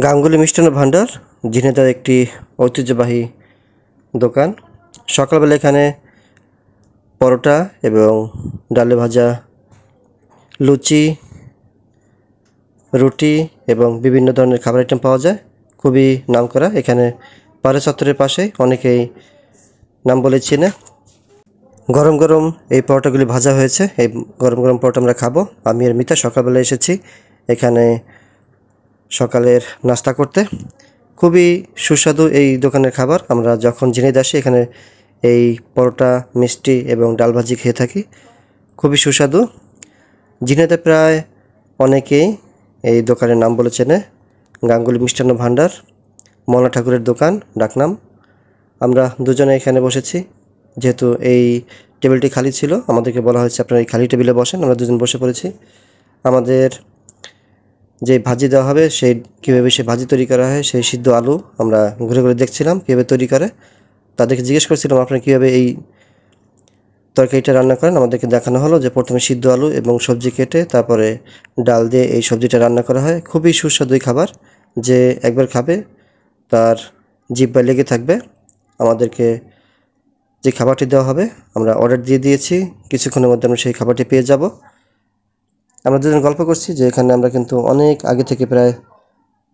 গাঙ্গুলি মিষ্টান্ন ভাণ্ডার ঝিনাইদহের একটি ঐতিহ্যবাহী দোকান। সকালবেলা এখানে পরোটা এবং ডালে ভাজা, লুচি, রুটি এবং বিভিন্ন ধরনের খাবার আইটেম পাওয়া যায়। খুবই নামকরা। এখানে পারে চত্বরের পাশে অনেকেই নাম বলে চেনে। গরম গরম এই পরোটাগুলি ভাজা হয়েছে। এই গরম গরম পরোটা আমরা খাবো। আমি আর মিতা সকালবেলা এসেছি এখানে সকালের নাস্তা করতে। খুবই সুস্বাদু এই দোকানের খাবার। আমরা যখন ঝিনাইদহে আসি এখানে এই পরোটা, মিষ্টি এবং ডাল ভাজি খেয়ে থাকি। খুবই সুস্বাদু। ঝিনাইদহে প্রায় অনেকেই এই দোকানের নাম বলে চেনে। গাঙ্গুলি মিষ্টান্ন ভাণ্ডার, মনা ঠাকুরের দোকান ডাকনাম। আমরা দুজনে এখানে বসেছি। যেহেতু এই টেবিলটি খালি ছিল, আমাদেরকে বলা হয়েছে আপনারা এই খালি টেবিলে বসেন। আমরা দুজন বসে পড়েছি। আমাদের যে ভাজি দেওয়া হবে সেই কীভাবে সে ভাজি তৈরি করা হয়, সেই সিদ্ধ আলু আমরা ঘুরে ঘুরে দেখছিলাম কীভাবে তৈরি করে। তাদেরকে জিজ্ঞেস করছিলাম আপনারা কীভাবে এই তরকারিটা রান্না করেন। আমাদেরকে দেখানো হলো যে প্রথমে সিদ্ধ আলু এবং সবজি কেটে তারপরে ডাল দিয়ে এই সবজিটা রান্না করা হয়। খুবই সুস্বাদু এই খাবার, যে একবার খাবে তার জিহ্বায় লেগে থাকবে। আমাদেরকে যে খাবারটি দেওয়া হবে আমরা অর্ডার দিয়ে দিয়েছি, কিছুক্ষণের মধ্যে আমরা সেই খাবারটি পেয়ে যাব। আমরা দুজন গল্প করছি যে এখানে আমরা কিন্তু অনেক আগে থেকে, প্রায়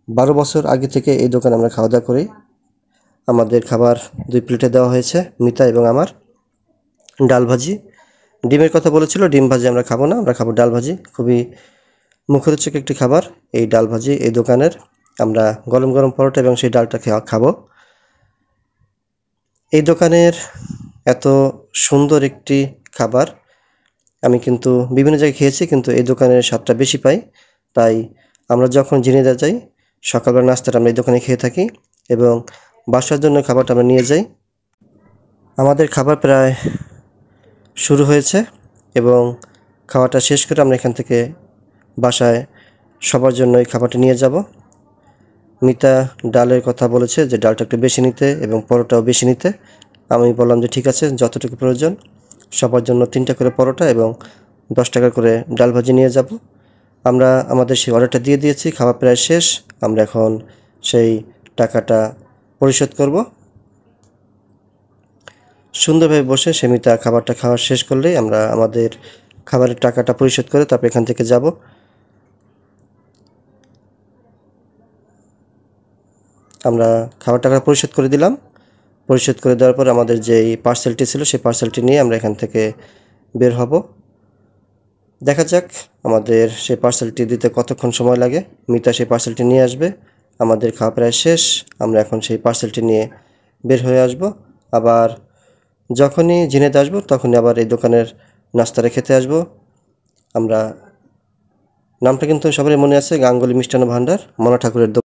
12 বছর আগে থেকে এই দোকানে আমরা খাওয়া দাওয়া করি। আমাদের খাবার 2 প্লেটে দেওয়া হয়েছে, মিতা এবং আমার। ডাল ভাজি, ডিমের কথা বলেছিল, ডিম ভাজি আমরা খাবো না, আমরা খাবো ডাল ভাজি। খুবই মুখরোচক একটি খাবার এই ডাল ভাজি এই দোকানের। আমরা গরম গরম পরোটা এবং সেই ডালটা খাবো। এই দোকানের এত সুন্দর একটি খাবার আমি কিন্তু বিভিন্ন জায়গায় খেয়েছি, কিন্তু এই দোকানের স্বাদটা বেশি পাই। তাই আমরা যখন ঝিনাইদহ যাই সকালবেলা নাস্তাটা আমরা এই দোকানে খেয়ে থাকি এবং বাসার জন্য খাবারটা আমরা নিয়ে যাই। আমাদের খাবার প্রায় শুরু হয়েছে এবং খাওয়াটা শেষ করে আমরা এখান থেকে বাসায় সবার জন্য এই খাবারটা নিয়ে যাব। মিতা ডালের কথা বলেছে যে ডালটা একটু বেশি নিতে এবং পরোটাও বেশি নিতে। আমি বললাম যে ঠিক আছে, যতটুকু প্রয়োজন। সবার জন্য 3টা করে পরোটা এবং 10 টাকা করে ডাল ভাজি নিয়ে যাব। আমরা আমাদের সেই অর্ডারটা দিয়ে দিয়েছি। খাবার প্রায় শেষ। আমরা এখন সেই টাকাটা পরিশোধ করব। সুন্দরভাবে বসে মিতা খাবারটা খাওয়া শেষ করলেই আমরা আমাদের খাবারের টাকাটা পরিশোধ করে তারপর এখান থেকে যাব। আমরা খাবার টাকা পরিশোধ করে দিলাম। পরিশোধ করে দেওয়ার পর আমাদের যেই পার্সেলটি ছিল সেই পার্সেলটি নিয়ে আমরা এখান থেকে বের হব। দেখা যাক আমাদের সেই পার্সেলটি দিতে কতক্ষণ সময় লাগে। মিতা সেই পার্সেলটি নিয়ে আসবে। আমাদের খাওয়া প্রায় শেষ। আমরা এখন সেই পার্সেলটি নিয়ে বের হয়ে আসব। আবার যখনই ঝিনাইদহে আসবো তখনই আবার এই দোকানের নাস্তাটা খেতে আসবো। আমরা নামটা কিন্তু সবারই মনে আছে, গাঙ্গুলি মিষ্টান্ন ভাণ্ডার, মনা ঠাকুরের দোকান।